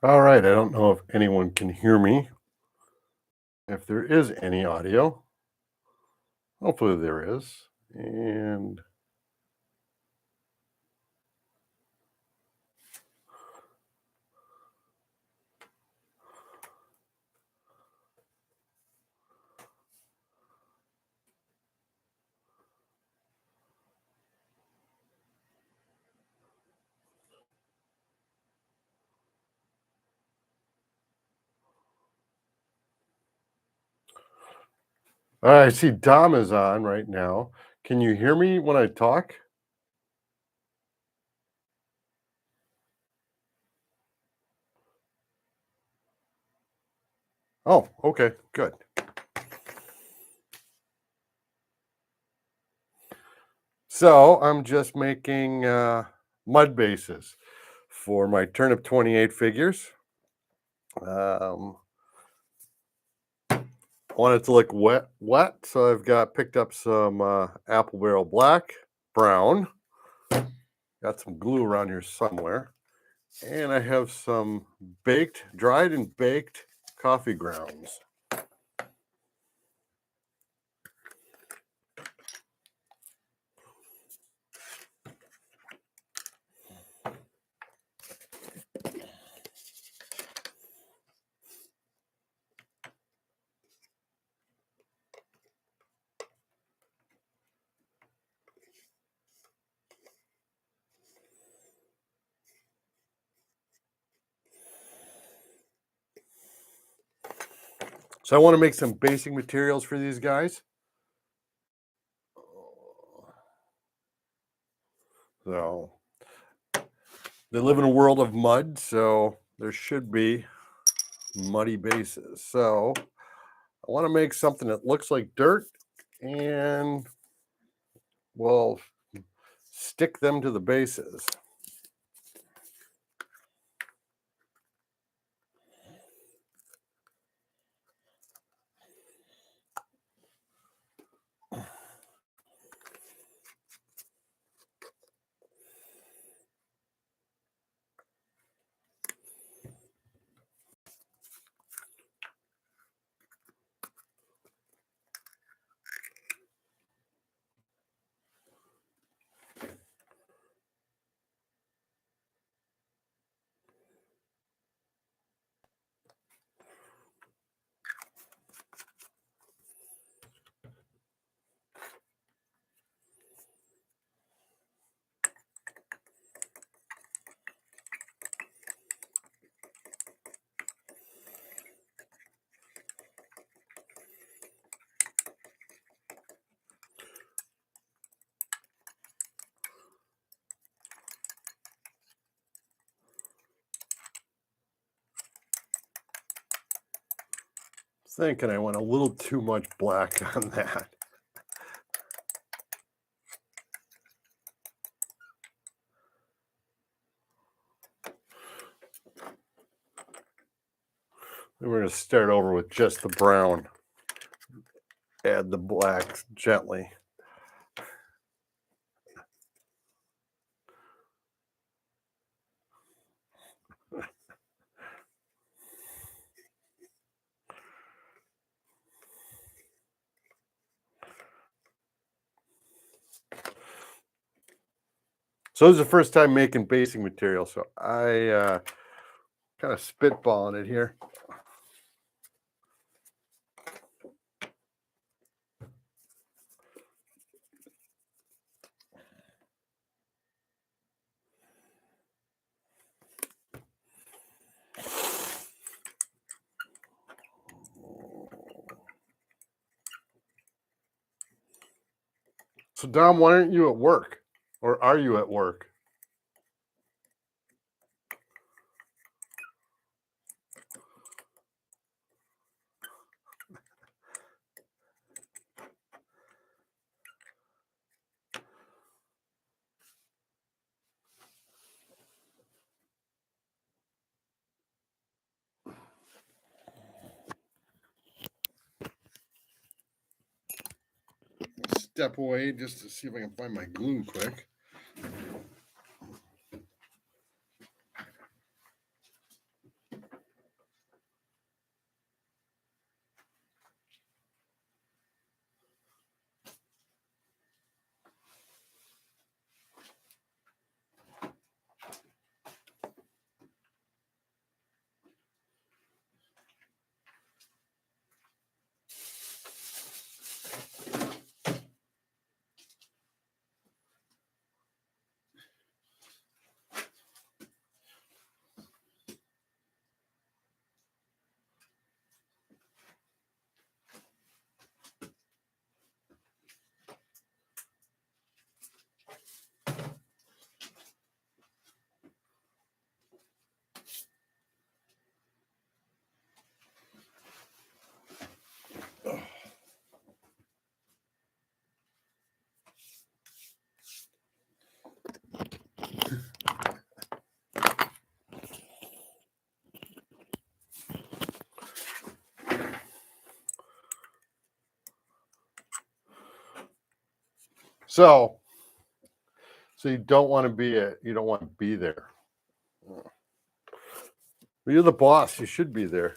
All right, I don't know if anyone can hear me. If there is any audio, hopefully there is. And I see Dom is on right now. Can you hear me when I talk? Oh, okay, good. So I'm just making mud bases for my Turnip 28 figures. Um, I want it to look wet. So I've got picked up some apple barrel black, brown. Got some glue around here somewhere. And I have some dried and baked coffee grounds. So I want to make some basic materials for these guys. So they live in a world of mud, so there should be muddy bases. So I want to make something that looks like dirt and we'll stick them to the bases. Thinking I went a little too much black on that. Then we're going to start over with just the brown. Add the blacks gently. So this is the first time making basing material, so I kind of spitballing it here. So Dom, why aren't you at work? Or are you at work? Step away just to see if I can find my glue quick. So, you don't want to you don't want to be there. You're the boss. You should be there.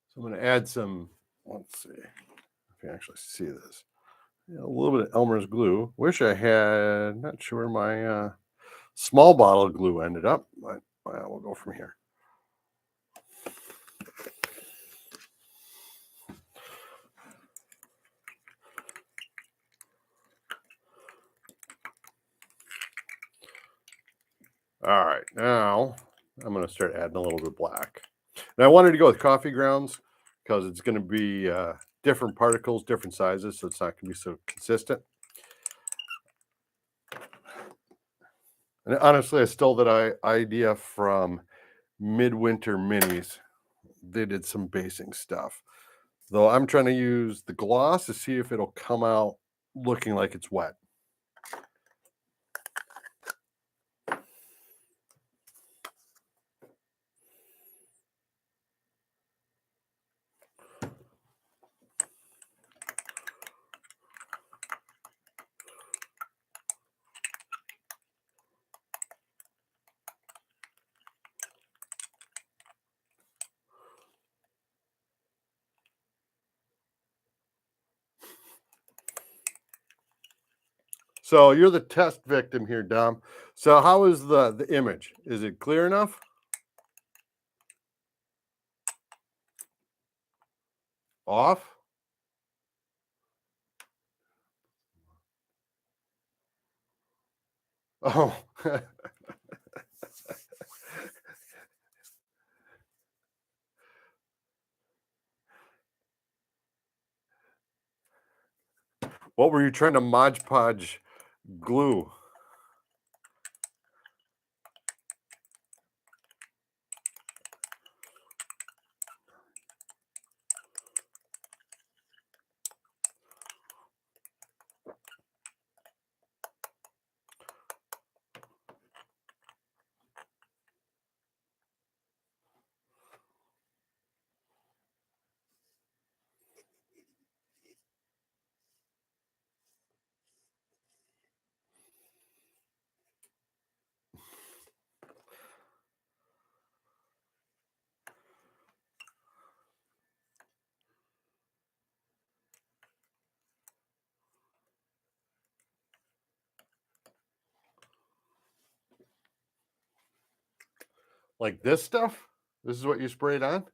So I'm going to add some. Let's see if you can actually see this. Yeah, a little bit of Elmer's glue. Wish I had. Not sure my small bottle glue ended up, but we'll go from here. All right, now I'm going to start adding a little bit of black. And I wanted to go with coffee grounds because it's going to be different particles, different sizes, so it's not going to be so consistent. And honestly, I stole that idea from Midwinter Minis. They did some basing stuff. Though I'm trying to use the gloss to see if it'll come out looking like it's wet. So you're the test victim here, Dom. So how is the image? Is it clear enough? Off? Oh. What were you trying to Mod Podge glue? Like this stuff? This is what you sprayed on?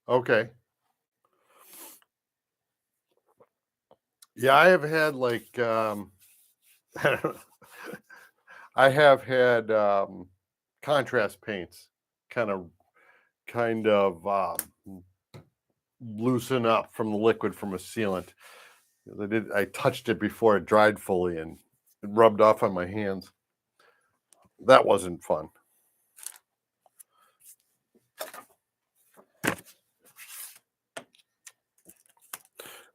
Okay. Yeah, I have had like I have had contrast paints kind of loosen up from the liquid from a sealant. I touched it before it dried fully and it rubbed off on my hands. That wasn't fun.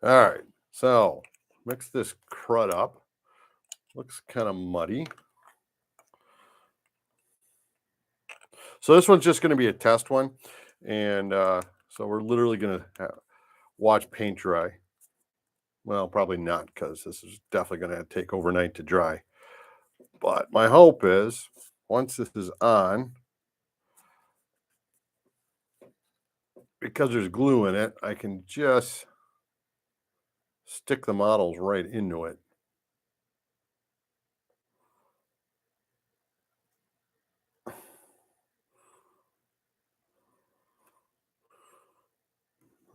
All right, so mix this crud up. Looks kind of muddy. So this one's just going to be a test one, and so we're literally going to watch paint dry. Well, probably not because this is definitely going to take overnight to dry. But my hope is once this is on, because there's glue in it, I can just stick the models right into it.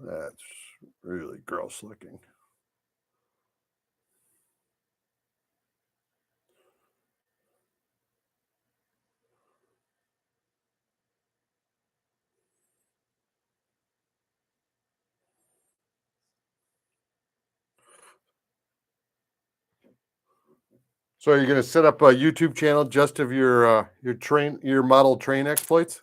That's really gross looking. So are you going to set up a YouTube channel just of your model train exploits?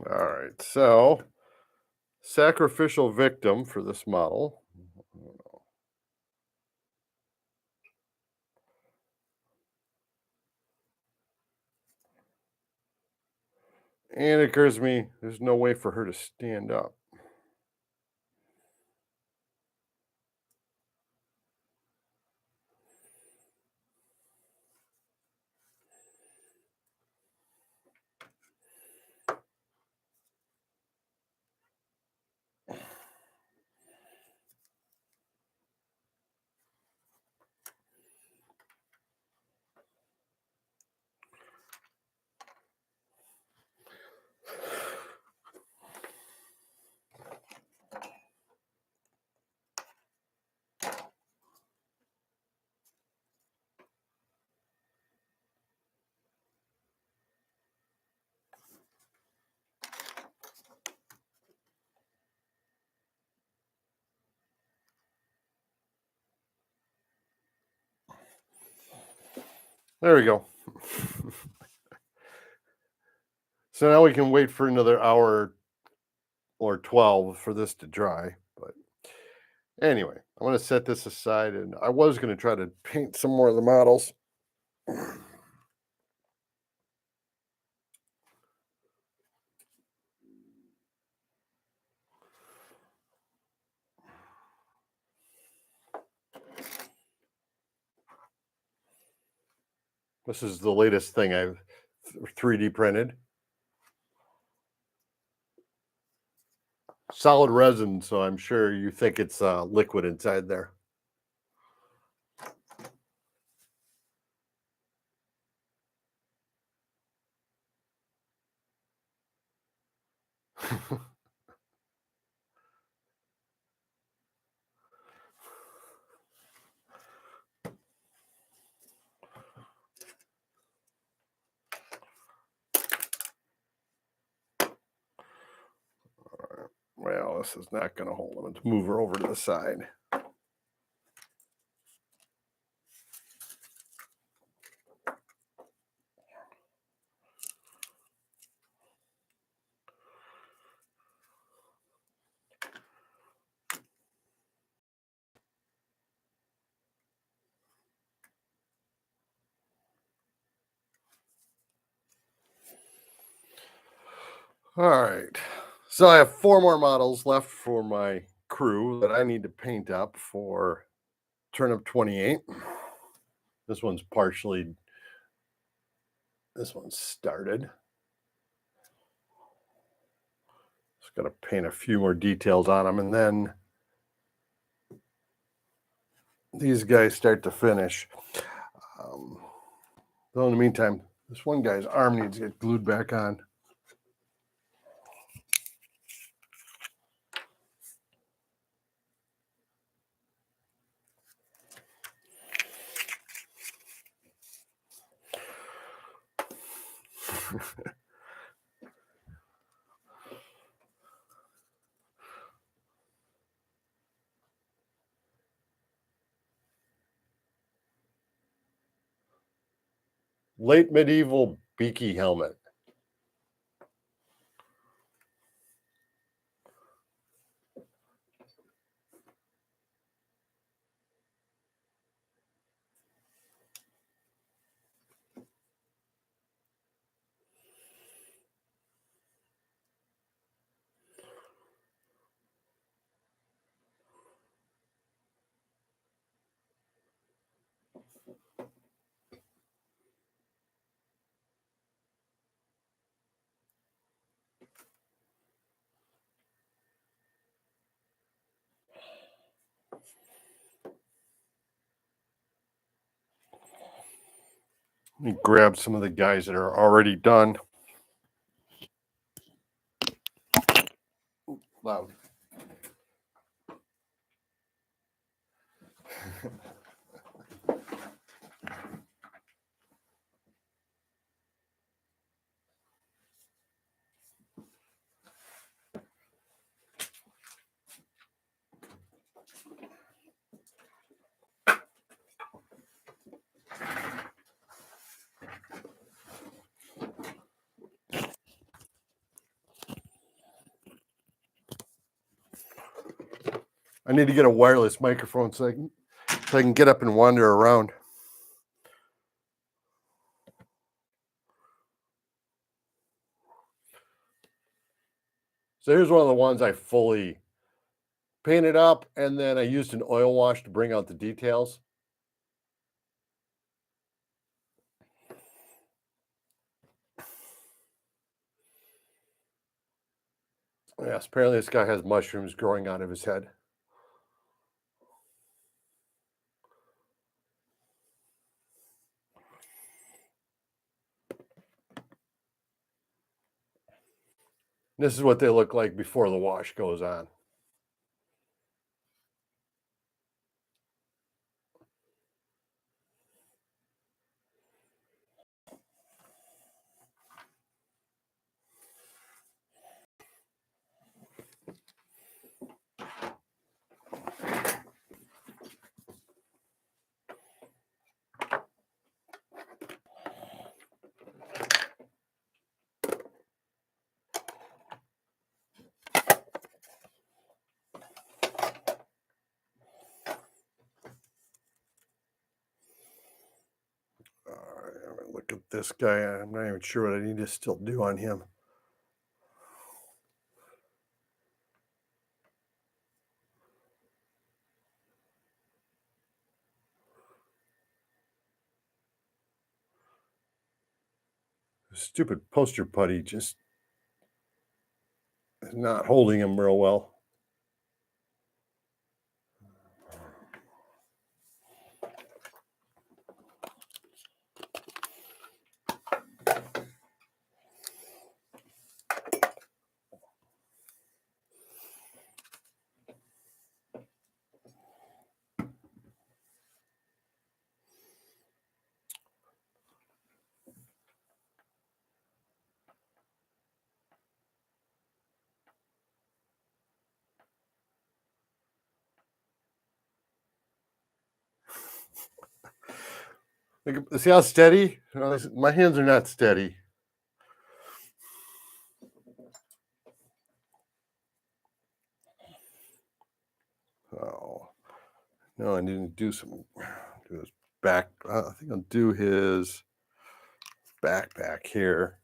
All right, so sacrificial victim for this model. And it occurs to me there's no way for her to stand up. There we go. So now we can wait for another hour or 12 for this to dry. But anyway, I'm going to set this aside, and I was going to try to paint some more of the models. This is the latest thing I've 3D printed. Solid resin, so I'm sure you think it's liquid inside there. Well, this is not going to hold them. Let's move her over to the side. All right. So I have 4 more models left for my crew that I need to paint up for Turnip 28. This one's started. Just got to paint a few more details on them, and then these guys start to finish. So in the meantime, this one guy's arm needs to get glued back on. Late medieval beaky helmet. Let me grab some of the guys that are already done. Loud. I need to get a wireless microphone so I can get up and wander around. So here's one of the ones I fully painted up, and then I used an oil wash to bring out the details. Yes, apparently this guy has mushrooms growing out of his head. This is what they look like before the wash goes on. Look at this guy. I'm not even sure what I need to still do on him. Stupid poster putty just is not holding him real well. See how steady? My hands are not steady. Oh, no, I need to do his back. I think I'll do his backpack here.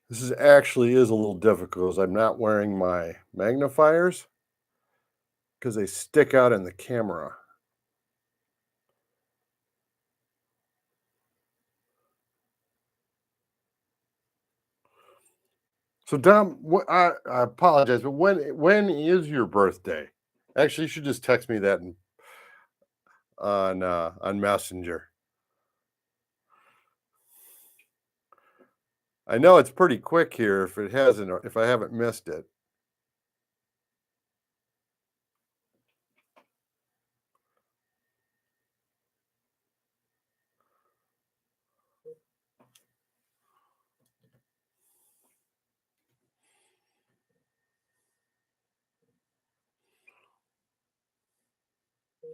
This actually is a little difficult because I'm not wearing my magnifiers because they stick out in the camera. So Dom, I apologize, but when is your birthday? Actually, you should just text me that on Messenger. I know it's pretty quick here if I haven't missed it.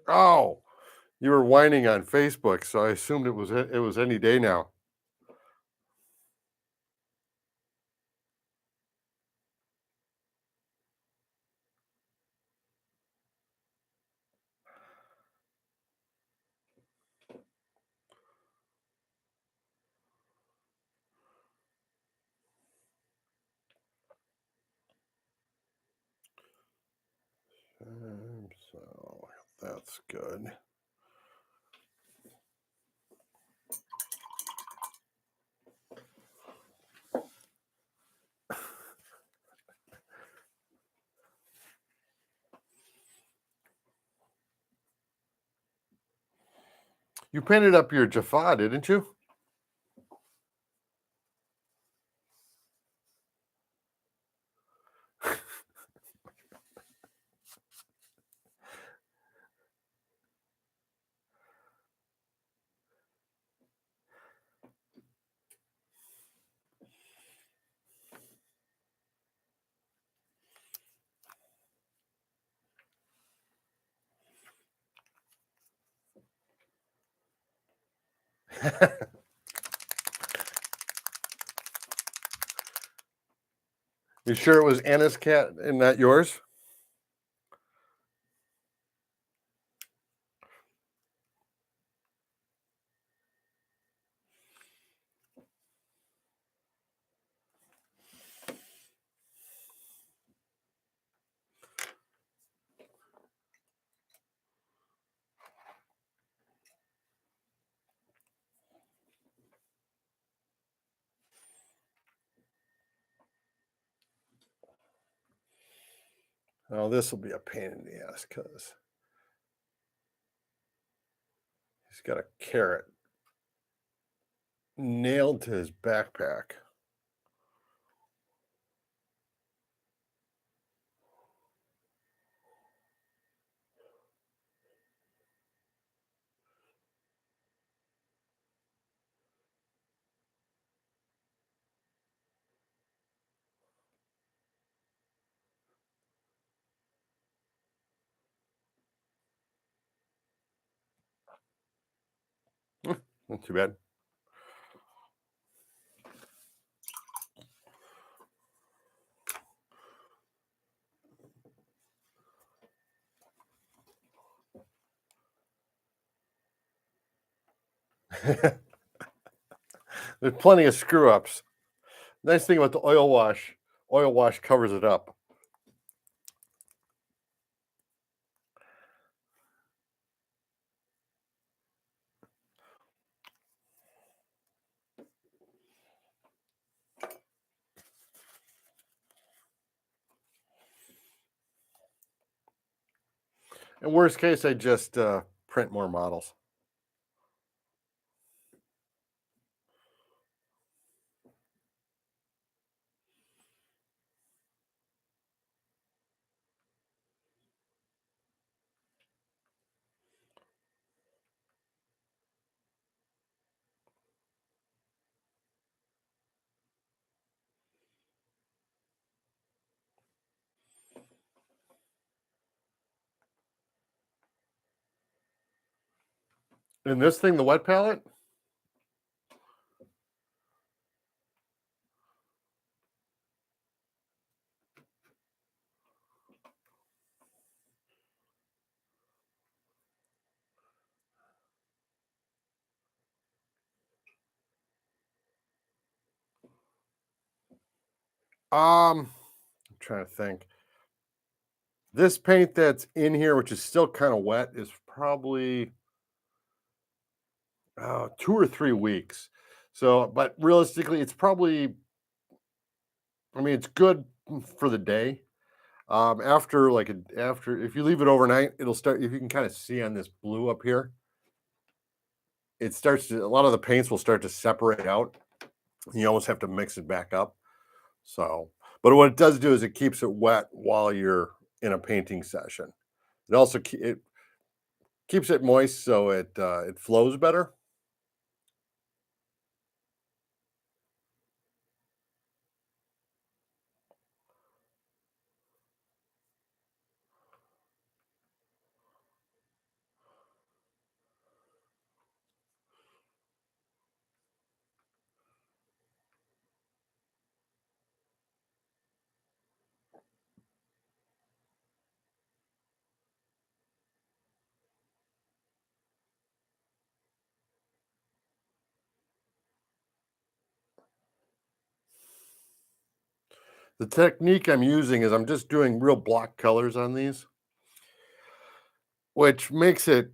Oh, You were whining on Facebook, so I assumed it was any day now. So that's good. You painted up your Jaffa, didn't you? You sure it was Anna's cat and not yours? Oh, this will be a pain in the ass because he's got a carrot nailed to his backpack. Not too bad. There's plenty of screw ups. Nice thing about the oil wash covers it up. In worst case, I just print more models. And this thing, the wet palette, I'm trying to think. This paint that's in here, which is still kind of wet, is probably 2 or 3 weeks. So, but realistically, it's probably, I mean, it's good for the day. After if you leave it overnight, it'll start. If you can kind of see on this blue up here, it starts to a lot of the paints will start to separate out. You almost have to mix it back up. So, but what it does do is it keeps it wet while you're in a painting session. It also it keeps it moist so it flows better. The technique I'm using is I'm just doing real block colors on these, which makes it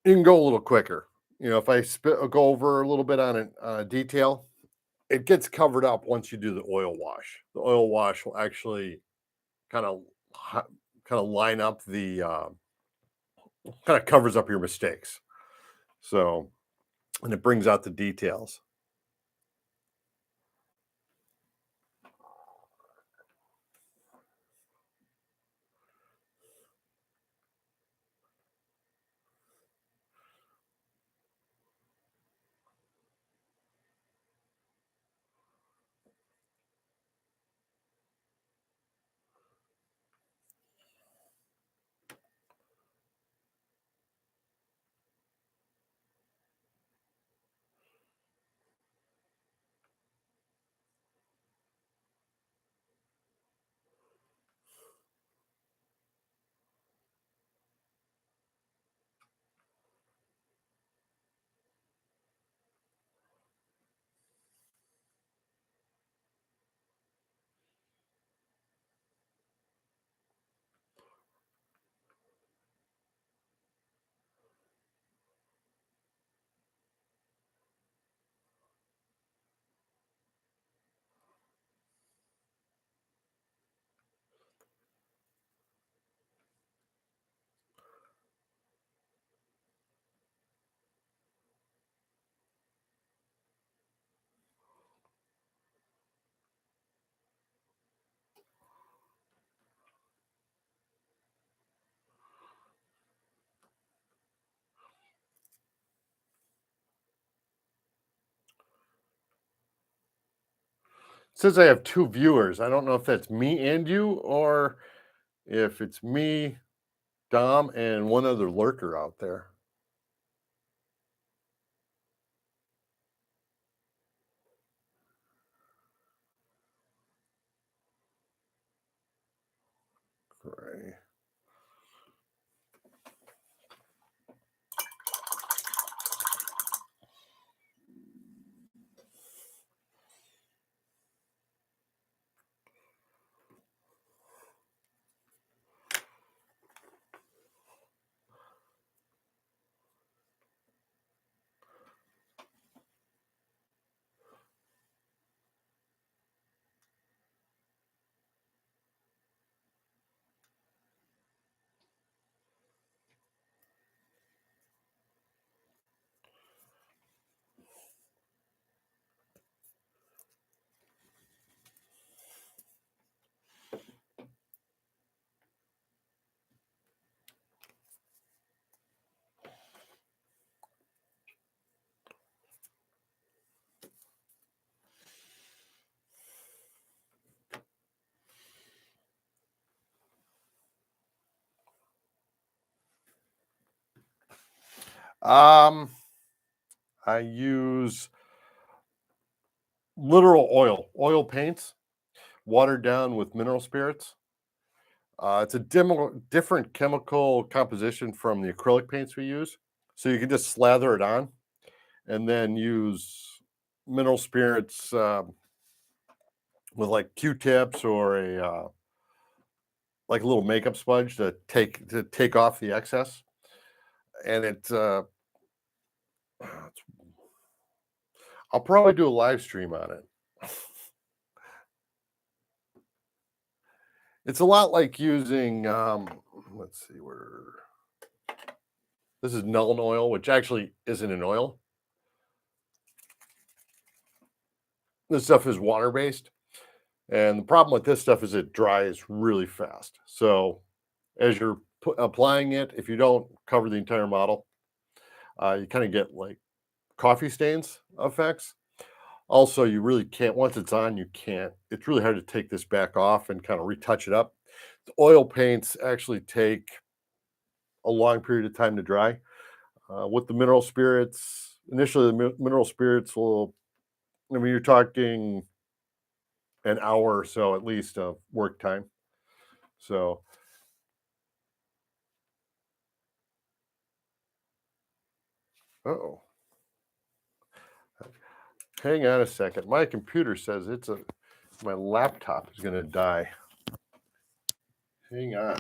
you can go a little quicker. If I go over a little bit on a detail, it gets covered up once you do the oil wash. The oil wash will actually kind of kind of line up the kind of covers up your mistakes. So, and it brings out the details. Since I have two viewers, I don't know if that's me and you or if it's me, Dom, and one other lurker out there. Right. Um, I use literal oil paints, watered down with mineral spirits. It's a different chemical composition from the acrylic paints we use. So you can just slather it on and then use mineral spirits with like Q-tips or like a little makeup sponge to take off the excess. And I'll probably do a live stream on it. It's a lot like using let's see where this is Null oil, which actually isn't an oil. This stuff is water based. And the problem with this stuff is it dries really fast. So as you're applying it, if you don't cover the entire model, you kind of get like coffee stains effects. Also, you really can't, once it's on, you can't, it's really hard to take this back off and kind of retouch it up. The oil paints actually take a long period of time to dry. With the mineral spirits, initially the mineral spirits will, I mean, you're talking an hour or so at least of work time. So, oh, hang on a second. My computer says My laptop is going to die. Hang on.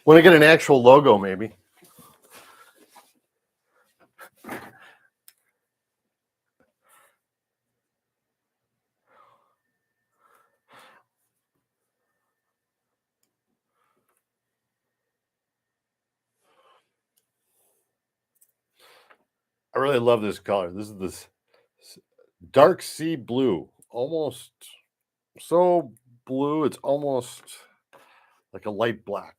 When I get an actual logo, maybe. I really love this color. This is this dark sea blue, almost so blue, it's almost like a light black.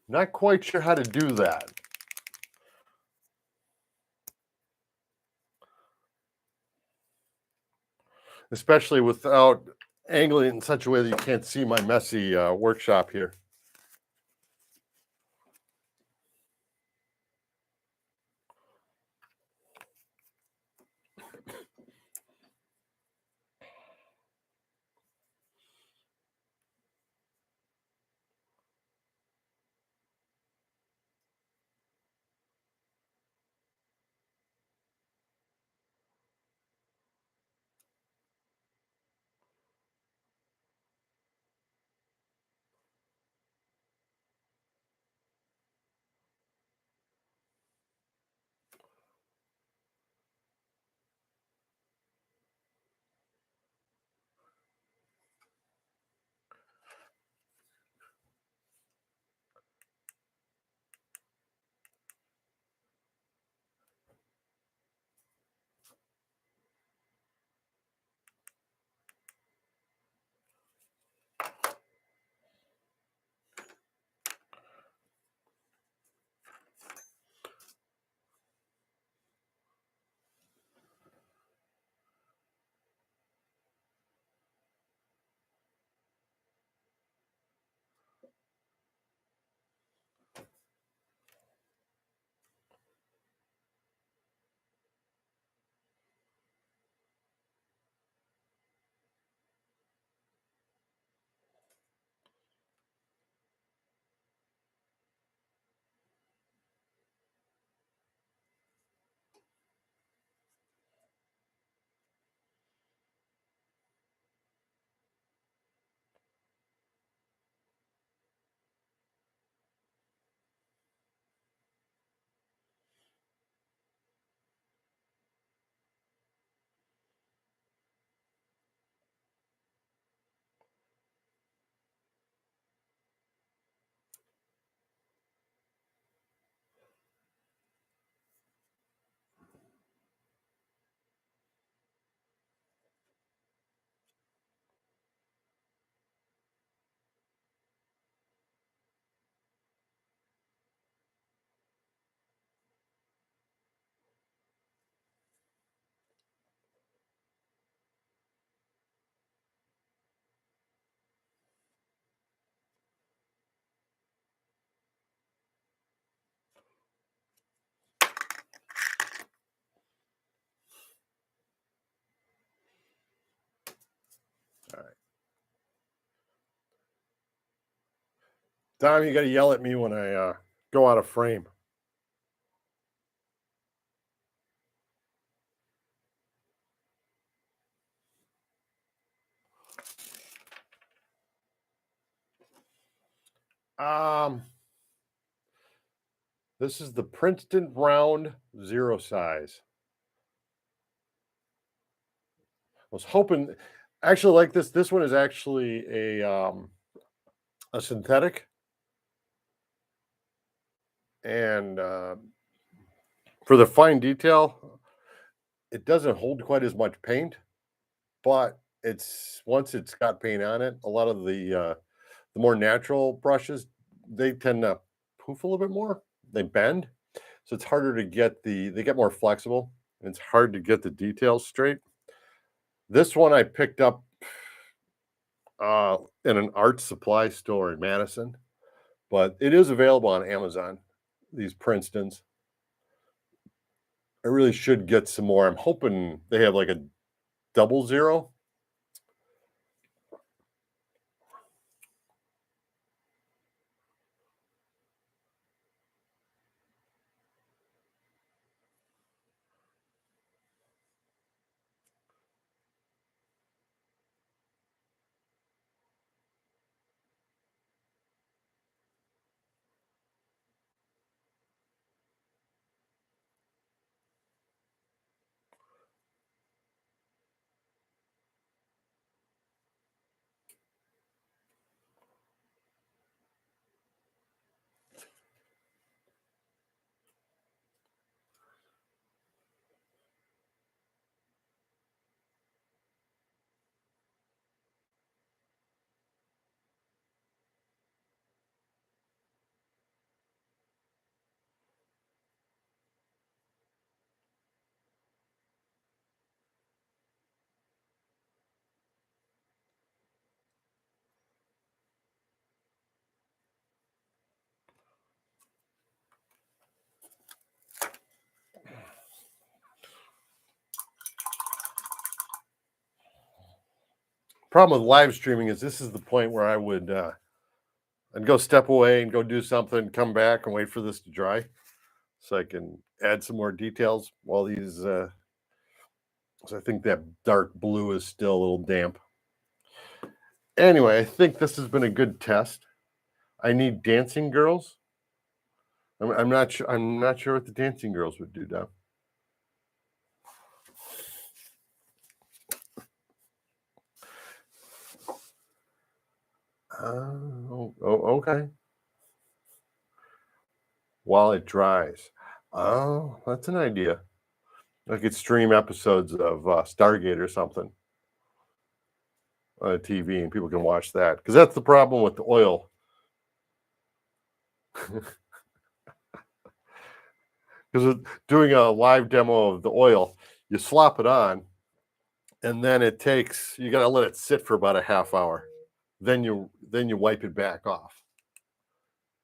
Not quite sure how to do that. Especially without angling it in such a way that you can't see my messy workshop here. Dom, you got to yell at me when I go out of frame. Um, this is the Princeton Round Zero size. I was hoping, actually, like this. This one is actually a synthetic, and for the fine detail, it doesn't hold quite as much paint, but it's once it's got paint on it, a lot of the more natural brushes, they tend to poof a little bit more. They bend, so it's harder to get they get more flexible, and it's hard to get the details straight. This one I picked up in an art supply store in Madison, but it is available on Amazon. These Princetons. I really should get some more. I'm hoping they have like a double zero. Problem with live streaming is this is the point where I'd go step away and go do something, come back and wait for this to dry so I can add some more details while these. So I think that dark blue is still a little damp. Anyway, I think this has been a good test. I need dancing girls. I'm not sure. I'm not sure what the dancing girls would do now. Okay. While it dries. Oh, that's an idea. I could stream episodes of Stargate or something on TV, and people can watch that because that's the problem with the oil. Because doing a live demo of the oil, you slop it on, and then you got to let it sit for about a half hour. Then you wipe it back off.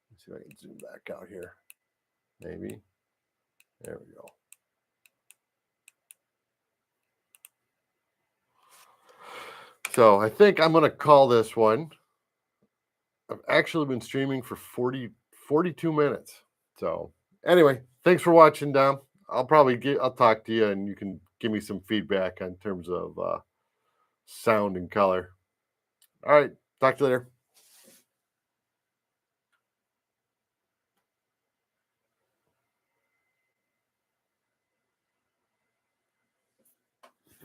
Let's see if I can zoom back out here. Maybe. There we go. So I think I'm going to call this one. I've actually been streaming for 42 minutes. So anyway, thanks for watching, Dom. I'll talk to you and you can give me some feedback in terms of sound and color. All right. Talk to you later.